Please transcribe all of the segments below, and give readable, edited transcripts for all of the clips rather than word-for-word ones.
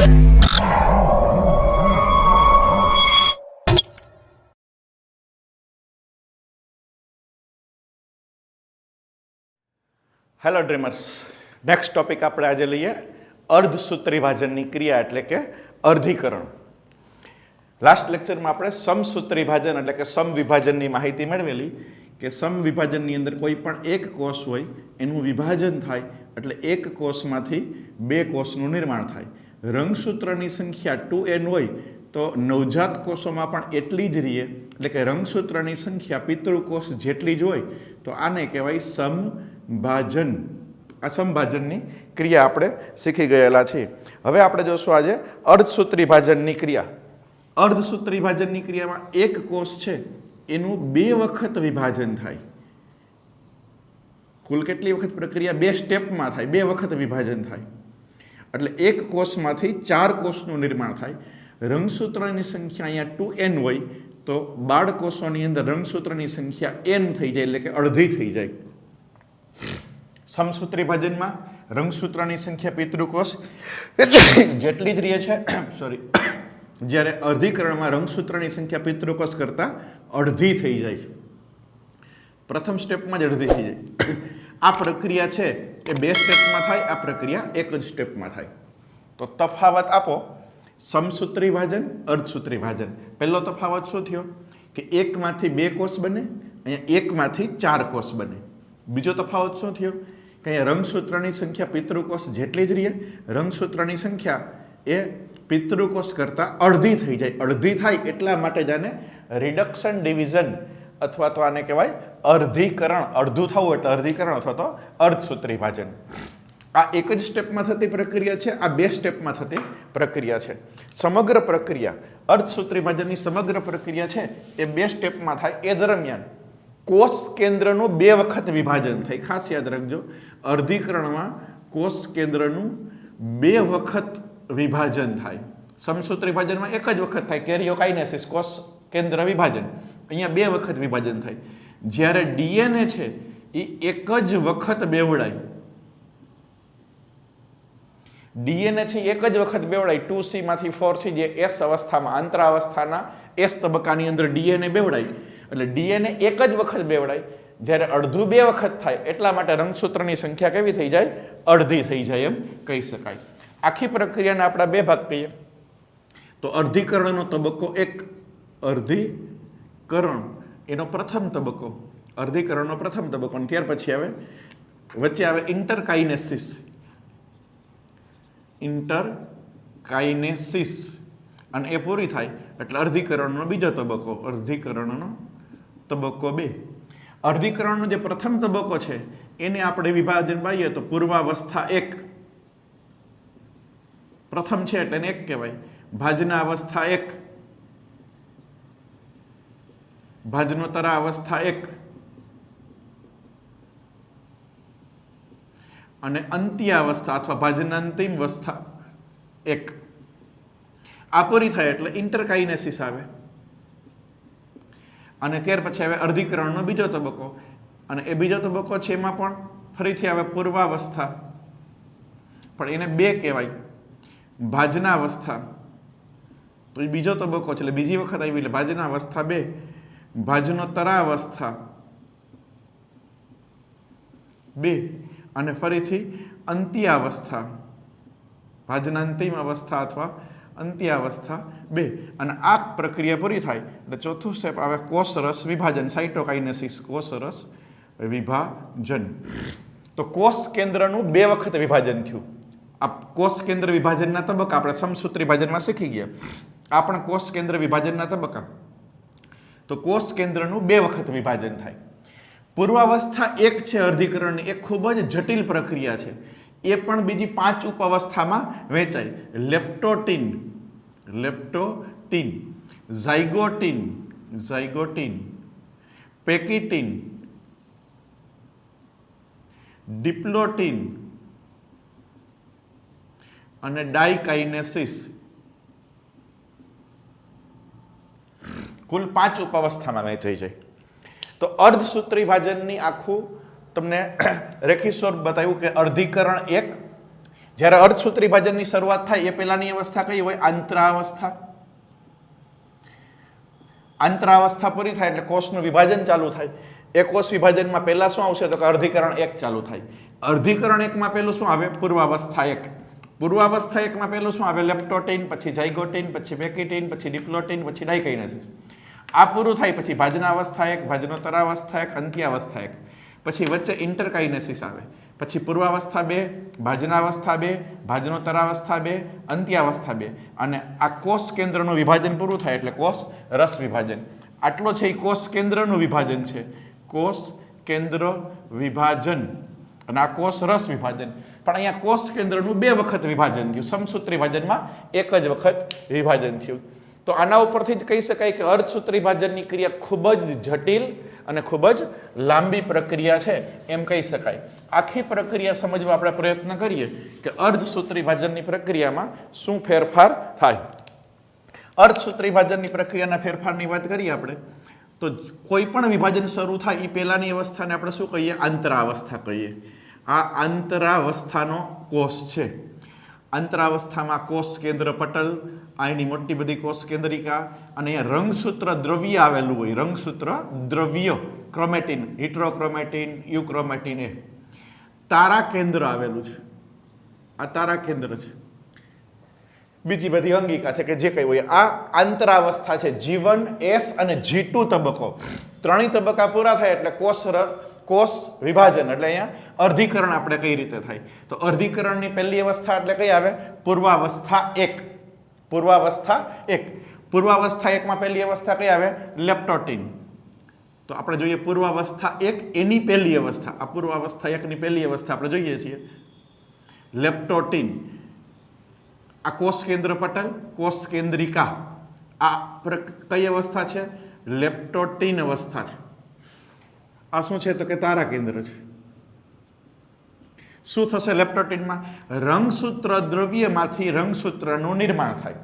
Hello dreamers, next topic આપણે આજે લઈએ અર્ધસૂત્રી ભાજનની ક્રિયા એટલે કે અર્ધીકરણ. લાસ્ટ લેક્ચરમાં આપણે સમસૂત્રી ભાજન એટલે કે સમવિભાજનની માહિતી મેળવેલી કે સમવિભાજનની અંદર કોઈ પણ એક કોષ હોય એનું વિભાજન થાય એટલે એક કોષમાંથી બે કોષનું નિર્માણ થાય. રંગસૂત્રની સંખ્યા 2n હોય તો નવજાત કોષોમાં પણ એટલી જ રહે, એટલે કે રંગસૂત્રની સંખ્યા પિતૃકોષ જેટલી જ હોય તો આને કહેવાય સમભાજન. આ સમભાજનની ક્રિયા આપણે શીખી ગયેલા છીએ. હવે આપણે જોશું આજે અર્ધસૂત્રી ભાજનની ક્રિયા. અર્ધસૂત્રી ભાજનની ક્રિયામાં એક કોષ છે એનું બે વખત વિભાજન થાય. કુલ કેટલી વખત પ્રક્રિયા? બે સ્ટેપમાં થાય, બે વખત વિભાજન થાય. એટલે એક કોષમાંથી 4 કોષનું નિર્માણ થાય. રંગસૂત્રની સંખ્યા અહીંયા 2n હોય તો બાળકોષોની અંદર રંગસૂત્રની સંખ્યા n થઈ જાય, એટલે કે અડધી થઈ જાય. સમસૂત્રી ભાજનમાં રંગસૂત્રની સંખ્યા પિતૃકોષ જેટલી જ રહે છે, સોરી, જ્યારે અર્ધીકરણમાં રંગસૂત્રની સંખ્યા પિતૃકોષ કરતાં અડધી થઈ જાય છે. પ્રથમ સ્ટેપમાં જ અડધી થઈ જાય. આ પ્રક્રિયા છે એ બે સ્ટેપમાં થાય, આ પ્રક્રિયા એક જ સ્ટેપમાં થાય. તો તફાવત આપો, સમસૂત્રી ભાજન, અર્ધસૂત્રી ભાજન. પહેલો તફાવત શું થયો કે એકમાંથી બે કોષ બને, અહીંયા એકમાંથી 4 કોષ બને. બીજો તફાવત શું થયો કે અહીંયા રંગસૂત્રની સંખ્યા પિતૃકોષ જેટલી જ રહે, રંગસૂત્રની સંખ્યા એ પિતૃકોષ કરતાં અડધી થઈ જાય. અડધી થાય એટલા માટે જ આને રિડક્શન ડિવિઝન અથવા તો આને કહેવાય અર્ધીકરણ. અડધું થવું એટલે અર્ધીકરણ અથવા તો અર્ધસૂત્રી ભાજન. આ એક જ સ્ટેપમાં થતી પ્રક્રિયા છે, આ બે સ્ટેપમાં થતી પ્રક્રિયા છે. સમગ્ર પ્રક્રિયા અર્ધસૂત્રી ભાજનની સમગ્ર પ્રક્રિયા છે એ બે સ્ટેપમાં થાય. એ દરમિયાન કોષ કેન્દ્રનું બે વખત વિભાજન થાય. ખાસ યાદ રાખજો, અર્ધીકરણમાં કોષ કેન્દ્રનું બે વખત વિભાજન થાય. સમસૂત્રી ભાજનમાં એક જ વખત થાય, કેરિયોકાઇનેસિસ, કોષ કેન્દ્ર વિભાજન. અહીંયા બે વખત વિભાજન થાય. જ્યારે ડીએનએ છે એ એક જ વખત બેવડાય. ડીએનએ છે એક જ વખત બેવડાય. 2C માંથી 4C જે S અવસ્થામાં, આંતરાવસ્થાના S તબક્કાની અંદર ડીએનએ બેવડાય. એટલે ડીએનએ એક જ વખત બેવડાય. જ્યારે અડધું બે વખત થાય એટલા માટે રંગસૂત્રની સંખ્યા કેવી થઈ જાય? અડધી થઈ જાય એમ કહી શકાય. આખી પ્રક્રિયાના આપણા બે ભાગ કહીએ તો અર્ધીકરણનો તબક્કો એક, અર્ધીકરણ એનો પ્રથમ તબક્કો, અર્ધીકરણનો પ્રથમ તબક્કો, અને ત્યાર પછી આવે વચ્ચે આવે ઇન્ટરકાઇનેસિસ. ઇન્ટરકાઇનેસિસ અને એ પૂરી થાય એટલે અર્ધીકરણનો બીજો તબક્કો, અર્ધીકરણનો તબક્કો 2. અર્ધીકરણનો જે પ્રથમ તબક્કો છે એને આપણે વિભાજન પાડીએ તો પૂર્વાવસ્થા 1. પ્રથમ છે એટલે એને 1 કહેવાય. ભાજના અવસ્થા 1, ભાજનોત્તરા અવસ્થા 1 અને અંત્યાવસ્થા અથવા ભાજનાંતિમ અવસ્થા 1. આ પૂરી થાય એટલે ઇન્ટરકાઇનેસિસ આવે અને ત્યાર પછી આવે અર્ધીકરણનો બીજો તબક્કો. અને એ બીજો તબક્કો છે એમાં પણ ફરીથી આવે પૂર્વાવસ્થા, પણ એને 2 કહેવાય. ભાજના અવસ્થા તો એ બીજો તબક્કો છે એટલે બીજી વખત આવી એટલે ભાજના અવસ્થા 2. ભાજનોત્તરા અવસ્થા 2 અને ફરીથી અંત્યાવસ્થા, ભાજનાંતિમ અવસ્થા અથવા અંત્યાવસ્થા 2. અને આ પ્રક્રિયા પૂરી થાય એટલે ચોથું સ્ટેપ આવે કોષરસ વિભાજન, સાઇટોકાઇનેસિસ, કોષરસ વિભાજન. તો કોષ કેન્દ્રનું બે વખત વિભાજન થયું. આ કોષ કેન્દ્ર વિભાજનના તબક્કા આપણે સમસૂત્રી ભાજનમાં શીખી ગયા. આ પણ કોષ કેન્દ્ર વિભાજનના તબક્કા. તો કોષ કેન્દ્રનું બે વખત વિભાજન થાય. પૂર્વાવસ્થા 1 છે અર્ધીકરણની, એ ખૂબ જ જટિલ પ્રક્રિયા છે. એ પણ બીજી 5 ઉપઅવસ્થામાં વહેંચાય. લેપ્ટોટીન, ઝાયગોટીન, પેકિટીન, ડિપ્લોટીન અને ડાયકાઇનેસિસ. કુલ 5 ઉપઅવસ્થામાં વહેંચાઈ જાય. તો અર્ધસૂત્રી ભાજનની આખું તમને રેખી સ્વરૂપ બતાવ્યું કે અર્ધીકરણ 1, જ્યારે અર્ધસૂત્રી વિભાજનની શરૂઆત થાય એ પહેલાની અવસ્થા કઈ હોય? આંતરાવસ્થા. આંતરાવસ્થા પૂરી થાય એટલે કોષનું વિભાજન ચાલુ થાય. એ કોષ વિભાજનમાં પહેલા શું આવશે? તો કે અર્ધીકરણ 1 ચાલુ થાય. અર્ધીકરણ 1 માં પહેલું શું આવે? પૂર્વાવસ્થા 1. પૂર્વાવસ્થા 1 માં પહેલું શું આવે? લેપ્ટોટીન, પછી ઝાયગોટીન, પછી વેકિટીન, પછી ડિપ્લોટીન, પછી ડાયકાઇનેસિસ. આ પૂરું થાય પછી ભાજનાવસ્થા 1, ભાજનોત્તરાવસ્થા 1, અંત્યાવસ્થા 1. પછી વચ્ચે ઇન્ટરકાઇનેસિસ આવે. પછી પૂર્વાવસ્થા 2, ભાજનાવસ્થા 2, ભાજનોત્તરાવસ્થા 2, અંત્યાવસ્થા 2. અને આ કોષ કેન્દ્રનું વિભાજન પૂરું થાય એટલે કોષ રસ વિભાજન. આટલો છે એ કોષ કેન્દ્રનું વિભાજન છે. કોષ કેન્દ્ર વિભાજન અને આ કોષ રસ વિભાજન. પણ અહીંયા કોષ કેન્દ્રનું 2 વખત વિભાજન થયું. સમસૂત્રી વિભાજનમાં 1 જ વખત વિભાજન થયું. તો આના ઉપરથી જ કહી શકાય કે અર્ધસૂત્રી વિભાજનની ક્રિયા ખૂબ જ જટિલ અને ખૂબ જ લાંબી પ્રક્રિયા છે એમ કહી શકાય. આખી પ્રક્રિયા સમજવા આપણે પ્રયત્ન કરીએ કે અર્ધસૂત્રી વિભાજનની પ્રક્રિયામાં શું ફેરફાર થાય. અર્ધસૂત્રી વિભાજનની પ્રક્રિયાના ફેરફારની વાત કરીએ આપણે તો કોઈ પણ વિભાજન શરૂ થાય એ પહેલાની અવસ્થાને આપણે શું કહીએ? આંતરાવસ્થા કહીએ. આ આંતરાવસ્થાનો કોષ છે. આંતરાવસ્થામાં કોષ કેન્દ્ર પટલ, અહીંની મોટી બધી કોષ કેન્દ્રિકા અને અહીંયા રંગસૂત્ર દ્રવ્ય આવેલું હોય. રંગસૂત્ર દ્રવ્ય, ક્રોમેટિન, હિટ્રોક્રોમેટિન, યુક્રોમેટિન, એ તારા કેન્દ્ર આવેલું છે. આ તારા કેન્દ્ર છે. બીજી બધી અંગિકા છે કે જે કઈ હોય. આ આંતરાવસ્થા છે. G1, S અને G2 તબક્કો, ત્રણેય તબક્કા પૂરા થાય એટલે કોષ વિભાજન એટલે અહીંયા અર્ધીકરણ આપણે કઈ રીતે થાય? તો અર્ધીકરણની પહેલી અવસ્થા એટલે કઈ આવે? પૂર્વાવસ્થા 1. પૂર્વાવસ્થા 1. પૂર્વાવસ્થા 1 માં પહેલી અવસ્થા કઈ આવે? લેપ્ટોટીન. તો આપણે જોઈએ પૂર્વાવસ્થા 1 એની પહેલી અવસ્થા. આ પૂર્વાવસ્થા 1 ની પહેલી અવસ્થા આપણે જોઈએ છીએ લેપ્ટોટીન. આ કોષ કેન્દ્ર પટલ, કોષ કેન્દ્રિકા, આ કઈ અવસ્થા છે? લેપ્ટોટીન અવસ્થા છે. આ શું છે? તો કે તારા કેન્દ્ર છે. શું થશે લેપ્ટોટીનમાં? રંગસૂત્ર દ્રવ્યમાંથી રંગસૂત્રનું નિર્માણ થાય.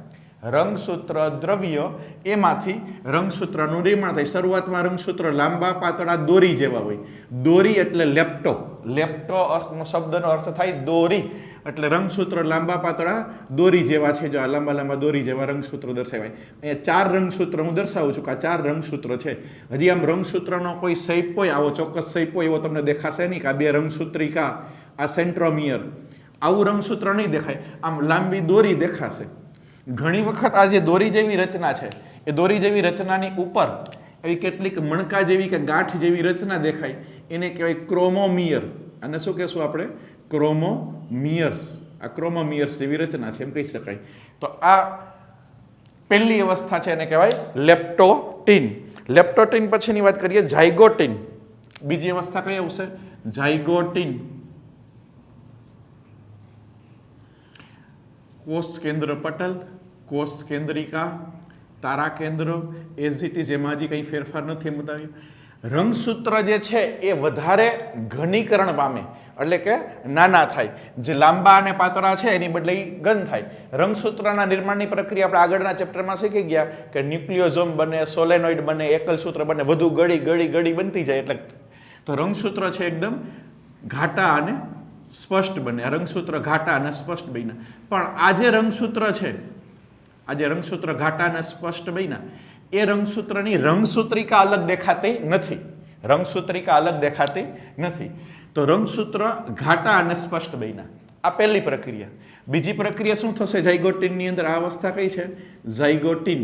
રંગસૂત્ર દ્રવ્ય એમાંથી રંગસૂત્રનું નિર્માણ થાય. શરૂઆતમાં રંગસૂત્ર લાંબા પાતળા દોરી જેવા હોય. દોરી એટલે લેપ્ટો. લેપ્ટો અર્થનો શબ્દનો અર્થ થાય દોરી. એટલે રંગસૂત્ર લાંબા પાતળા દોરી જેવા છે. જો આ લાંબા લાંબા દોરી જેવા રંગસૂત્રો દર્શાવાય. અહીંયા 4 રંગસૂત્ર હું દર્શાવું છું કે આ 4 રંગસૂત્ર છે. હજી આમ રંગસૂત્રનો કોઈ શેપ હોય, આવો ચોક્કસ શેપ હોય એવો તમને દેખાશે નહીં કે આ 2 રંગસૂત્રિકા, આ સેન્ટ્રોમિયર, આવું રંગસૂત્ર નહીં દેખાય. આમ લાંબી દોરી દેખાશે. ઘણી વખત આ જે દોરી જેવી રચના છે એ દોરી જેવી રચનાની ઉપર એવી કેટલીક મણકા જેવી કે ગાંઠ જેવી રચના દેખાય એને કહેવાય ક્રોમોમિયર. અને શું કહેશું આપણે? ક્રોમોમિયર્સ. આ ક્રોમોમિયર્સ જેવી રચના છે એમ કહી શકાય. તો આ પહેલી અવસ્થા છે એને કહેવાય લેપ્ટોટીન. લેપ્ટોટીન પછીની વાત કરીએ ઝાયગોટીન. બીજી અવસ્થા કઈ આવશે? ઝાયગોટીન. કોષ કેન્દ્ર પટલ, કોષ કેન્દ્રિકા, તારા કેન્દ્ર, એઝ ઇટ ઇઝ, એમાં હજી કંઈ ફેરફાર નથી એમ બતાવ્યું. રંગસૂત્ર જે છે એ વધારે ઘનીકરણ પામે એટલે કે નાના થાય. જે લાંબા અને પાતળા છે એની બદલે ઘન થાય. રંગસૂત્રના નિર્માણની પ્રક્રિયા આપણે આગળના ચેપ્ટરમાં શીખી ગયા કે ન્યુક્લિયોઝોમ બને, સોલેનોઇડ બને, એકલ સૂત્ર બને, વધુ ગળી બનતી જાય. એટલે તો રંગસૂત્ર છે એકદમ ઘાટા અને સ્પષ્ટ બને. રંગસૂત્ર ઘાટા અને સ્પષ્ટ બન્યા. પણ આ જે રંગસૂત્ર છે, આ જે રંગસૂત્ર ઘાટા અને સ્પષ્ટ બન્યા, એ રંગસૂત્રની રંગસૂત્રિકા અલગ દેખાતી નથી. રંગસૂત્રિકા અલગ દેખાતી નથી. તો રંગસૂત્ર ઘાટા અને સ્પષ્ટ બન્યા. આ પહેલી પ્રક્રિયા. બીજી પ્રક્રિયા શું થશે ઝાયગોટીનની અંદર? આ અવસ્થા કઈ છે? ઝાયગોટીન.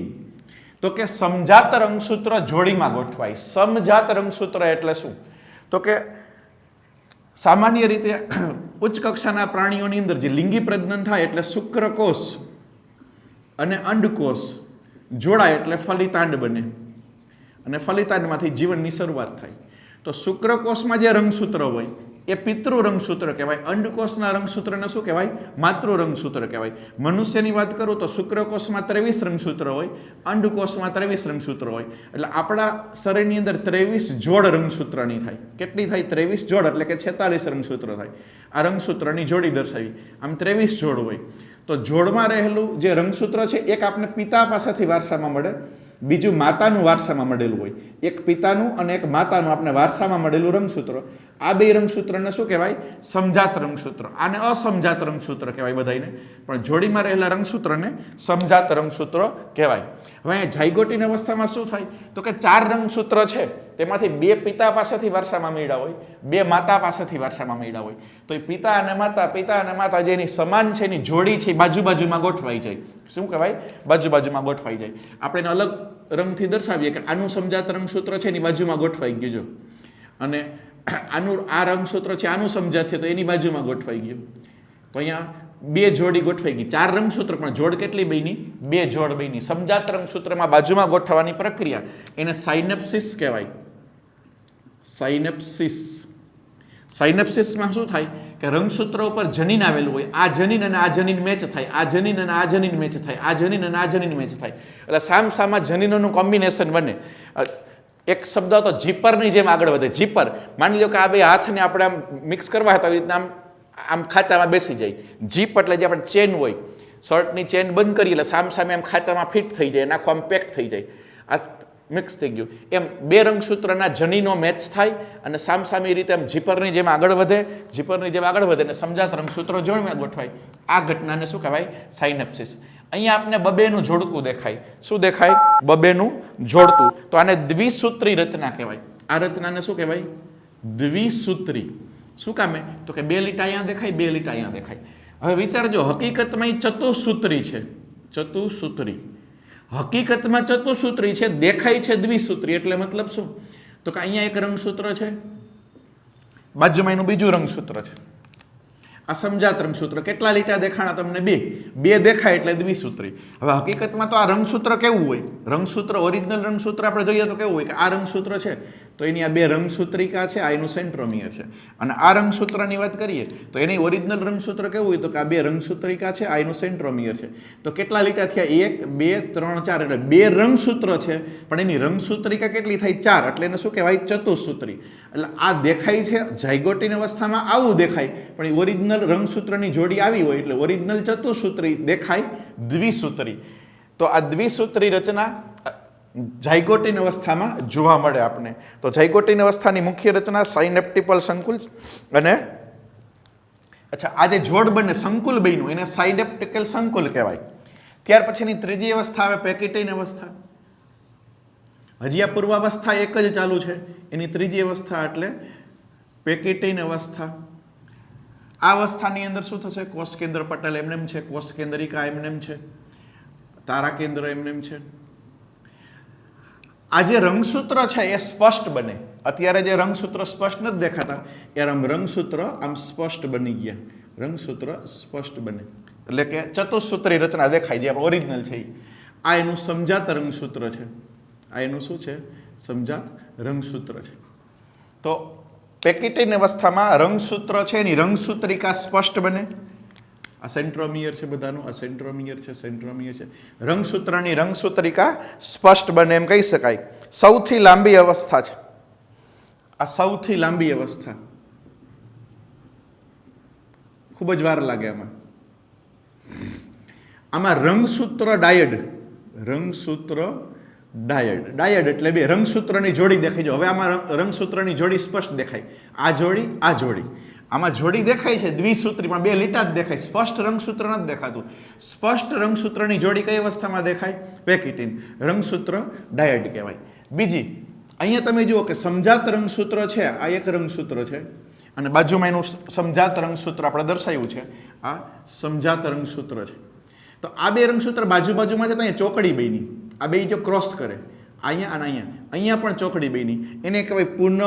તો કે સમજાત રંગસૂત્ર જોડીમાં ગોઠવાય. સમજાત રંગસૂત્ર એટલે શું? તો કે સામાન્ય રીતે ઉચ્ચ કક્ષાના પ્રાણીઓની અંદર જે લિંગી પ્રજનન થાય એટલે શુક્રકોષ અને અંડકોષ જોડાય એટલે ફલિતાંડ બને અને ફલિતાંડમાંથી જીવનની શરૂઆત થાય. તો શુક્રકોષમાં જે રંગસૂત્ર હોય એ પિતૃ રંગસૂત્ર કહેવાય. અંડકોષના રંગસૂત્રને શું કહેવાય? માતૃ રંગસૂત્ર કહેવાય. મનુષ્યની વાત કરું તો શુક્રકોષમાં 23 રંગસૂત્ર હોય, અંડકોષમાં 23 રંગસૂત્ર હોય. એટલે આપણા શરીરની અંદર 23 જોડ રંગસૂત્રની થાય. કેટલી થાય? 23 જોડ એટલે કે 46 રંગસૂત્ર થાય. આ રંગસૂત્રની જોડી દર્શાવી. આમ 23 જોડ હોય. તો જોડમાં રહેલું જે રંગસૂત્ર છે એક આપણે પિતા પાસેથી વારસામાં મળે, બીજું માતાનું વારસામાં મળેલું હોય. એક પિતાનું અને એક માતાનું આપણે વારસામાં મળેલું રંગસૂત્ર આ બે રંગસૂત્રને શું કહેવાય? સમજાત રંગસૂત્ર. આને અસમજાત રંગસૂત્ર કહેવાય બધાને, પણ જોડીમાં રહેલા રંગસૂત્રને સમજાત રંગસૂત્ર કહેવાય. હવે અહીંયા ઝાયગોટિન અવસ્થામાં શું થાય? તો કે 4 રંગસૂત્ર છે તેમાંથી 2 પિતા પાસેથી વારસામાં મળ્યા હોય, 2 માતા પાસેથી વારસામાં મળ્યા હોય. તો એ પિતા અને માતા જેની સમાન છે એની જોડી છે બાજુમાં ગોઠવાઈ જાય. શું કહેવાય? બાજુમાં ગોઠવાઈ જાય. આપણે એને અલગ રંગથી દર્શાવીએ કે આનું સમજાત રંગસૂત્ર છે એની બાજુમાં ગોઠવાઈ ગયું જો, અને આનું આ રંગસૂત્ર છે આનું સમજાત છે તો એની બાજુમાં ગોઠવાઈ ગયું. તો અહીંયા 2 જોડી ગોઠવાઈ ગઈ. 4 રંગસૂત્ર પણ જોડ કેટલી બની? 2 જોડ બની. સમજાત રંગસૂત્રમાં બાજુમાં ગોઠવવાની પ્રક્રિયા એને સાયનેપ્સિસ કહેવાય. સાયનેપ્સિસમાં શું થાય કે રંગસૂત્ર ઉપર જનીન આવેલું હોય, આ જનીન અને આ જનીન મેચ થાય, આ જનીન અને આ જનીન મેચ થાય, આ જનીન અને આ જનીન મેચ થાય, એટલે સામસામા જનીનોનું કોમ્બિનેશન બને. એક શબ્દ તો જીપરની જેમ આગળ વધે. જીપર, માની લો કે આ બે હાથને આપણે આમ મિક્સ કરવા હતા, આવી રીતના આમ ખાંચામાં બેસી જાય. જીપ એટલે જે આપણે ચેન હોય, શર્ટની ચેન બંધ કરીએ એટલે સામસામે આમ ખાંચામાં ફિટ થઈ જાય, નાખો આમ પેક થઈ જાય, આ મિક્સ થઈ ગયું. એમ 2 રંગસૂત્રના જનીનો મેચ થાય અને સામસામી રીતે આમ જીપરની જેમ આગળ વધે અને સમજાત રંગસૂત્રો જોડમાં ગોઠવાય. આ ઘટનાને શું કહેવાય? સાયનેપ્સિસ. અહીંયા આપને બબેનું જોડકું દેખાય. શું દેખાય? બબેનું જોડકું. તો આને દ્વિસૂત્રી રચના કહેવાય. આ રચનાને શું કહેવાય? દ્વિસૂત્રી. શું કામે? તો કે 2 લીટા અહીંયા દેખાય, 2 લીટા અહીંયા દેખાય. હવે વિચારજો, હકીકતમાં એ ચતુસૂત્રી છે. ચતુસૂત્રી હકીકતમાં ચતુસૂત્રી છે, દેખાય છે દ્વિસૂત્રી. એટલે મતલબ શું? તો કે અહીંયા એક રંગસૂત્ર છે, બાજુમાં એનું બીજું રંગસૂત્ર છે. આ સમજાત રંગસૂત્ર. કેટલા લીટા દેખાણા તમને? 2 દેખાય એટલે દ્વિસૂત્રી. હવે હકીકતમાં તો આ રંગસૂત્ર કેવું હોય? રંગસૂત્ર, ઓરિજિનલ રંગસૂત્ર આપણે જોઈએ તો કેવું હોય કે આ રંગસૂત્ર છે તો એની આ 2 રંગસૂત્રિકા છે, આ એનું સેન્ટ્રોમિયર છે. અને આ રંગસૂત્રની વાત કરીએ તો એની ઓરિજિનલ રંગસૂત્ર કેવું હોય? તો કે આ 2 રંગસૂત્રિકા છે, આ એનું સેન્ટ્રોમિયર છે. તો કેટલા લીટા થયા? 1 2 3 4, એટલે 2 રંગસૂત્ર છે પણ એની રંગસૂત્રિકા કેટલી થાય? 4. એટલે એને શું કહેવાય? ચતુસૂત્રી. એટલે આ દેખાય છે ઝાયગોટિન અવસ્થામાં આવું દેખાય, પણ એ ઓરિજિનલ રંગસૂત્રની જોડી આવી હોય એટલે ઓરિજિનલ ચતુસૂત્રી દેખાય દ્વિસૂત્રી. તો આ દ્વિસૂત્રી રચના ઝાયગોટિન અવસ્થામાં જોવા મળે આપણે. તો ઝાયગોટિન અવસ્થાની મુખ્ય રચના સાયનેપ્ટિપલ સંકુલ, અને અચ્છા આ જે જોડ બને સંકુલ બન્યું એને સાયનેપ્ટિકલ સંકુલ કહેવાય. ત્યાર પછીની ત્રીજી અવસ્થા આવે પેકિટીન અવસ્થા. હજી આ પૂર્વાવસ્થા એક જ ચાલુ છે, એની ત્રીજી અવસ્થા એટલે પેકિટીન અવસ્થા. આ અવસ્થાની અંદર શું થશે? કોષ કેન્દ્ર પટલ એમનેમ છે, કોષ કેન્દ્રિકા એમનેમ છે, તારા કેન્દ્ર એમનેમ છે. આ જે રંગસૂત્ર છે એ સ્પષ્ટ બને. અત્યારે જે રંગસૂત્ર સ્પષ્ટ નથી દેખાતા એ રંગસૂત્ર આમ સ્પષ્ટ બની ગયા. રંગસૂત્ર સ્પષ્ટ બને એટલે કે ચતુસૂત્રી રચના દેખાય, જે ઓરિજિનલ છે. આ એનું સમજાત રંગસૂત્ર છે. આ એનું શું છે? સમજાત રંગસૂત્ર છે. તો પેકિટીન અવસ્થામાં રંગસૂત્ર છે એની રંગસૂત્રિકા સ્પષ્ટ બને. આ સેન્ટ્રોમિયર છે બધાનું, આ સેન્ટ્રોમિયર છે, સેન્ટ્રોમિયર છે. રંગસૂત્રની રંગસૂત્રિકા સ્પષ્ટ બને એમ કહી શકાય. સૌથી લાંબી અવસ્થા છે આ. સૌથી લાંબી અવસ્થા, ખૂબ જ વાર લાગે આમાં. આમાં રંગસૂત્ર ડાયડ. રંગસૂત્ર ડાયડ. ડાયડ એટલે 2 રંગસૂત્રની જોડી દેખાય. હવે આમાં રંગસૂત્રની જોડી સ્પષ્ટ દેખાય. આ જોડી, આ જોડી. આમાં જોડી દેખાય છે દ્વિસૂત્રી, પણ 2 લીટા જ દેખાય. સ્પષ્ટ રંગસૂત્ર નથી દેખાતું. સ્પષ્ટ રંગસૂત્રની જોડી કઈ અવસ્થામાં દેખાય? પેકિટીન. રંગસૂત્ર ડાયડ કહેવાય. બીજી, અહીંયા તમે જુઓ કે સમજાત રંગસૂત્ર છે, આ એક રંગસૂત્ર છે, અને બાજુમાં એનું સમજાત રંગસૂત્ર આપણે દર્શાવ્યું છે, આ સમજાત રંગસૂત્ર છે. તો આ 2 રંગસૂત્ર બાજુમાં છે તો અહીંયા ચોકડી બની. આ 2 જો ક્રોસ કરે, અહીંયા અને અહીંયા પણ ચોકડી બની. એને કહેવાય પુનઃ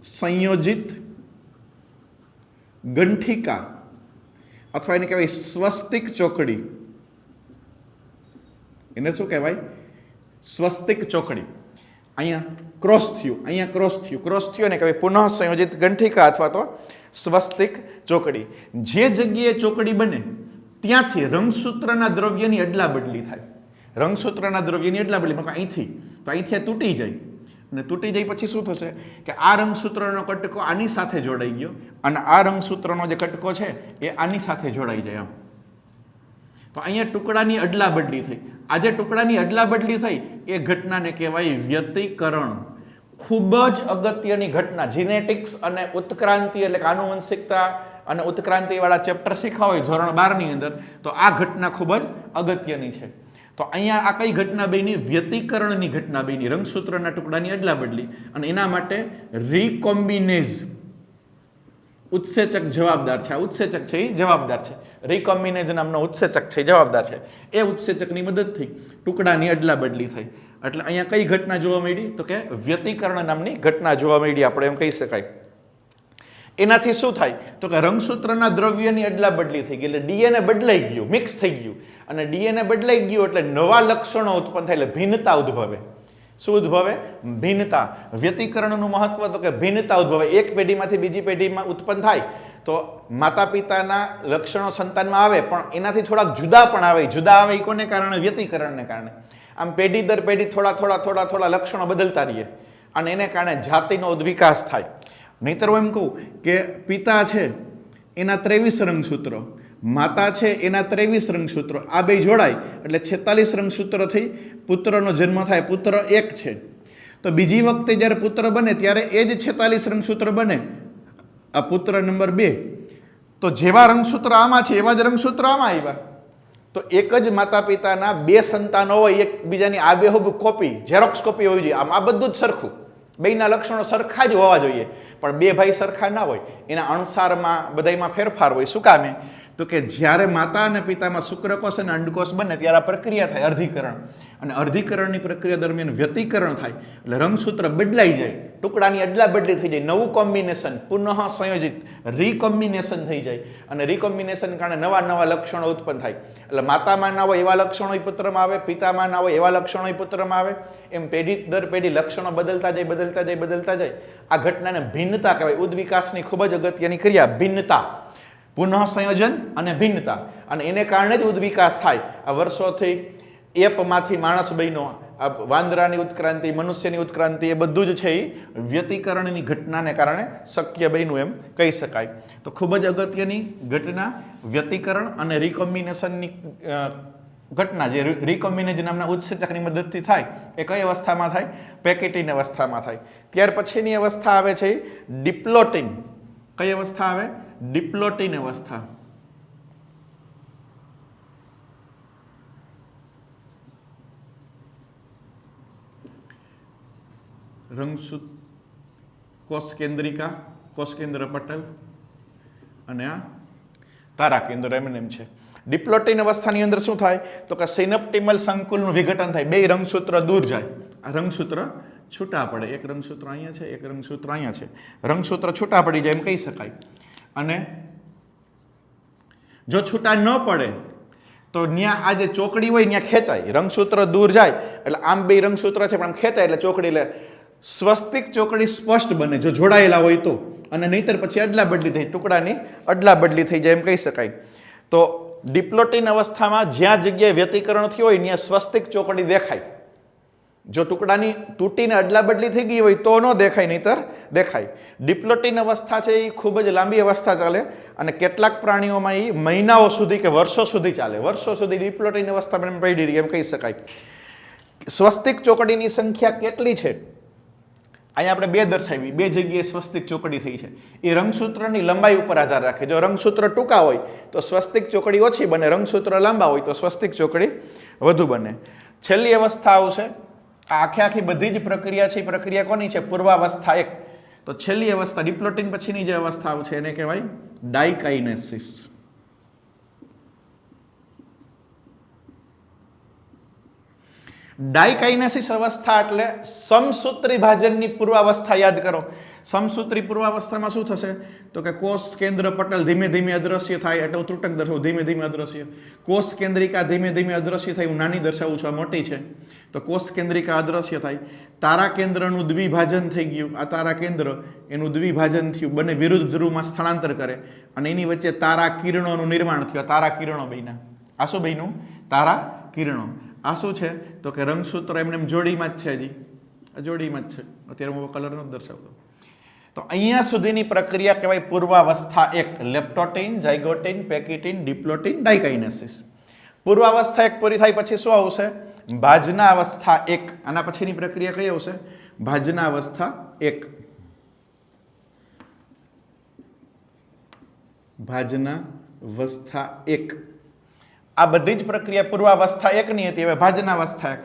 સંયોજિત ગંઠિકા, અથવા એને કહેવાય સ્વસ્તિક ચોકડી. એને શું કહેવાય? સ્વસ્તિક ચોકડી. અહીંયા ક્રોસ થયું, અહીંયા ક્રોસ થયું ને કહેવાય પુનઃ સંયોજિત ગંઠિકા અથવા તો સ્વસ્તિક ચોકડી. જે જગ્યાએ ચોકડી બને ત્યાંથી રંગસૂત્રના દ્રવ્યની અદલા બદલી થાય. રંગસૂત્રના દ્રવ્યની અદલા બદલી અહીંથી તો અહીંથી તૂટી જાય, અને તૂટી જાય પછી શું થશે કે આ રંગસૂત્રનો કટકો આની સાથે જોડાઈ ગયો અને આ રંગસૂત્રનો જે કટકો છે એ આની સાથે જોડાઈ જાય. આમ તો અહીંયા ટુકડાની અદલા બદલી થઈ. આ જે ટુકડાની અદલા બદલી થઈ એ ઘટનાને કહેવાય વ્યતિકરણ. ખૂબ જ અગત્યની ઘટના જીનેટિક્સ અને ઉત્ક્રાંતિ એટલે કે આનુવંશિકતા અને ઉત્ક્રાંતિ વાળા ચેપ્ટર શીખવા હોય ધોરણ 12 ની અંદર તો આ ઘટના ખૂબ જ અગત્યની છે. તો અહીંયા આ કઈ ઘટના બની? વ્યતિકરણની ઘટના બની, રંગસૂત્રના ટુકડાની અદલા બદલી, અને એના માટે રીકોમ્બિનેઝ ઉત્સેચક જવાબદાર છે. આ ઉત્સેચક છે એ જવાબદાર છે. રીકોમ્બિનેઝ નામનો ઉત્સેચક છે જવાબદાર છે. એ ઉત્સેચકની મદદથી ટુકડાની અદલા બદલી થઈ. એટલે અહીંયા કઈ ઘટના જોવા મળી? તો કે વ્યતિકરણ નામની ઘટના જોવા મળી, આપણે એમ કહી શકાય. એનાથી શું થાય? તો કે રંગસૂત્રના દ્રવ્યની અદલા બદલી થઈ ગઈ, એટલે ડીએનએ બદલાઈ ગયું, મિક્સ થઈ ગયું, અને ડીએનએ બદલાઈ ગયું એટલે નવા લક્ષણો ઉત્પન્ન થાય, એટલે ભિન્નતા ઉદ્ભવે. શું ઉદ્ભવે? ભિન્નતા. વ્યતિકરણનું મહત્વ તો કે ભિન્નતા ઉદ્ભવે. એક પેઢીમાંથી બીજી પેઢીમાં ઉત્પન્ન થાય તો માતા પિતાના લક્ષણો સંતાનમાં આવે, પણ એનાથી થોડાક જુદા પણ આવે. જુદા આવે એ કોને કારણે? વ્યતિકરણને કારણે. આમ પેઢી દર પેઢી થોડા લક્ષણો બદલતા રહીએ, અને એને કારણે જાતિનો વિકાસ થાય. નહીતર હું એમ કહું કે પિતા છે એના 23 રંગસૂત્રો, માતા છે એના 23 રંગસૂત્રો, આ બે જોડાય એટલે 46 રંગસૂત્રોથી પુત્રનો જન્મ થાય. પુત્ર એક છે તો બીજી વખતે જ્યારે પુત્ર બને ત્યારે એ જ 46 રંગસૂત્ર બને, આ પુત્ર નંબર 2. તો જેવા રંગસૂત્ર આમાં છે એવા જ રંગસૂત્ર આમાં આવ્યા. તો એક જ માતા પિતાના 2 સંતાનો હોય, એકબીજાની આબેહૂબ કોપી, ઝેરોક્સ કોપી હોવી જોઈએ. આમ આ બધું જ સરખું, બેયના લક્ષણો સરખા જ હોવા જોઈએ, પણ 2 ભાઈ સરખા ના હોય, એના અણસારમાં બધામાં ફેરફાર હોય. શું કામે? તો કે જ્યારે માતા અને પિતામાં શુક્રકોષ અને અંડકોષ બને ત્યારે આ પ્રક્રિયા થાય, અર્ધીકરણ. અને અર્ધીકરણની પ્રક્રિયા દરમિયાન વ્યતિકરણ થાય એટલે રંગસૂત્ર બદલાઈ જાય, ટુકડાની અદલા બદલી થઈ જાય, નવું કોમ્બિનેશન, પુનઃ સંયોજિત રીકોમ્બિનેશન થઈ જાય, અને રીકોમ્બિનેશન કારણે નવા લક્ષણો ઉત્પન્ન થાય. એટલે માતામાં ના હોય એવા લક્ષણો પુત્રમાં આવે, પિતામાં ના હોય એવા લક્ષણો પુત્રમાં આવે, એમ પેઢી દર પેઢી લક્ષણો બદલતા જાય. આ ઘટનાને ભિન્નતા કહેવાય. ઉદ્વિકાસની ખૂબ જ અગત્યની ક્રિયા ભિન્નતા, પુનઃ સંયોજન અને ભિન્નતા, અને એને કારણે જ ઉદ્વિકાસ થાય. આ વર્ષોથી એપમાંથી માણસ બન્યો, આ વાંદરાની ઉત્ક્રાંતિ, મનુષ્યની ઉત્ક્રાંતિ, એ બધું જ છે એ વ્યતિકરણની ઘટનાને કારણે શક્ય બન્યું એમ કહી શકાય. તો ખૂબ જ અગત્યની ઘટના વ્યતિકરણ અને રીકોમ્બિનેશનની ઘટના, જે રીકોમ્બિનેજ નામના ઉત્સેચકની મદદથી થાય. એ કઈ અવસ્થામાં થાય? પેકેટિન અવસ્થામાં થાય. ત્યાર પછીની અવસ્થા આવે છે ડિપ્લોટિન. કઈ અવસ્થા આવે? ડિપ્લોટિન અવસ્થા. રંગસૂત્ર, કોષ કેન્દ્રિકા, કોષ કેન્દ્ર પટલ, અને આ તારા કેન્દ્ર એમ છે. ડિપ્લોટિન અવસ્થાની અંદર શું થાય? તો કે સિનેપ્ટિમલ સંકુલનું વિઘટન થાય. 2 રંગસૂત્ર દૂર જાય, આ રંગસૂત્ર છૂટા પડે. એક રંગસૂત્ર અહીંયા છે, એક રંગસૂત્ર અહીંયા છે. રંગસૂત્ર છૂટા પડી જાય એમ કહી શકાય. અને જો છૂટા ન પડે તો ત્યાં આ જે ચોકડી હોય ત્યાં ખેંચાય. રંગસૂત્ર દૂર જાય એટલે આમ 2 રંગસૂત્ર છે પણ આમ ખેંચાય એટલે ચોકડી, એટલે સ્વસ્તિક ચોકડી સ્પષ્ટ બને જો જોડાયેલા હોય તો, અને નહીતર પછી અદલા બદલી થઈ, ટુકડાની અદલા બદલી થઈ જાય એમ કહી શકાય. તો ડિપ્લોટિન અવસ્થામાં જ્યાં જગ્યાએ વ્યતિકરણ થયું હોય ત્યાં સ્વસ્તિક ચોકડી દેખાય. જો ટુકડાની તૂટીને અદલા બદલી થઈ ગઈ હોય તો ન દેખાય, નહીતર દેખાય. ડિપ્લોટિન અવસ્થા છે એ ખૂબ જ લાંબી અવસ્થા ચાલે, અને કેટલાક પ્રાણીઓમાં એ મહિનાઓ સુધી કે વર્ષો સુધી ચાલે. વર્ષો સુધી ડિપ્લોટિન અવસ્થા પડી રહી એમ કહી શકાય. સ્વસ્તિક ચોકડીની સંખ્યા કેટલી છે અહીંયા આપણે 2 દર્શાવી. 2 જગ્યાએ સ્વસ્તિક ચોકડી થઈ છે. એ રંગસૂત્રની લંબાઈ ઉપર આધાર રાખે. જો રંગસૂત્ર ટૂંકા હોય તો સ્વસ્તિક ચોકડી ઓછી બને, રંગસૂત્ર લાંબા હોય તો સ્વસ્તિક ચોકડી વધુ બને. છેલ્લી અવસ્થા આવશે. આખી બધી જ પ્રક્રિયા છે, પ્રક્રિયા કોની છે? પૂર્વાવસ્થા 1. તો છેલ્લી અવસ્થા ડિપ્લોટિન પછીની જે અવસ્થા આવશે એને કહેવાય ડાયકાઇનેસિસ. ડાયકાઇનેસિસ અવસ્થા એટલે સમસૂત્રી ભાજનની પૂર્વાવસ્થા. યાદ કરો, સમસૂત્રી પૂર્વાવસ્થામાં શું થશે? તો કે કોષ કેન્દ્ર પટલ ધીમે ધીમે અદ્રશ્ય થાય. એટલે હું ત્રુટક દર્શાવું, ધીમે ધીમે અદ્રશ્ય. કોષ કેન્દ્રિકા ધીમે ધીમે અદ્રશ્ય થાય. હું નાની દર્શાવું છું, આ મોટી છે. તો કોષ કેન્દ્રિકા અદ્રશ્ય થાય. તારા કેન્દ્રનું દ્વિભાજન થઈ ગયું. આ તારા કેન્દ્ર એનું દ્વિભાજન થયું, બંને વિરુદ્ધ ધ્રુવમાં સ્થળાંતર કરે, અને એની વચ્ચે તારા કિરણોનું નિર્માણ થયું. તારા કિરણો બન્યા. આ શું બન્યું? તારા કિરણો. આ શું છે? તો કે રંગસૂત્ર એમને જોડીમાં જ છે, હજી જોડીમાં જ છે. અત્યારે હું કલર નથી દર્શાવતો. તો અહીંયા સુધીની પ્રક્રિયા કહેવાય પૂર્વાવસ્થા 1. લેપ્ટોટિન, ઝાયગોટિન, પેકિટિન, ડિપ્લોટિન, ડાયકાઇનેસિસ. પૂર્વાવસ્થા 1 પૂરી થાય પછી શું આવશે? ભાજના અવસ્થા 1. આના પછીની પ્રક્રિયા કઈ આવશે? ભાજનાવસ્થા 1, ભાજનાવસ્થા 1 આ બધી જ પ્રક્રિયા પૂર્વાવસ્થા 1 ની હતી. હવે ભાજનાવસ્થા 1,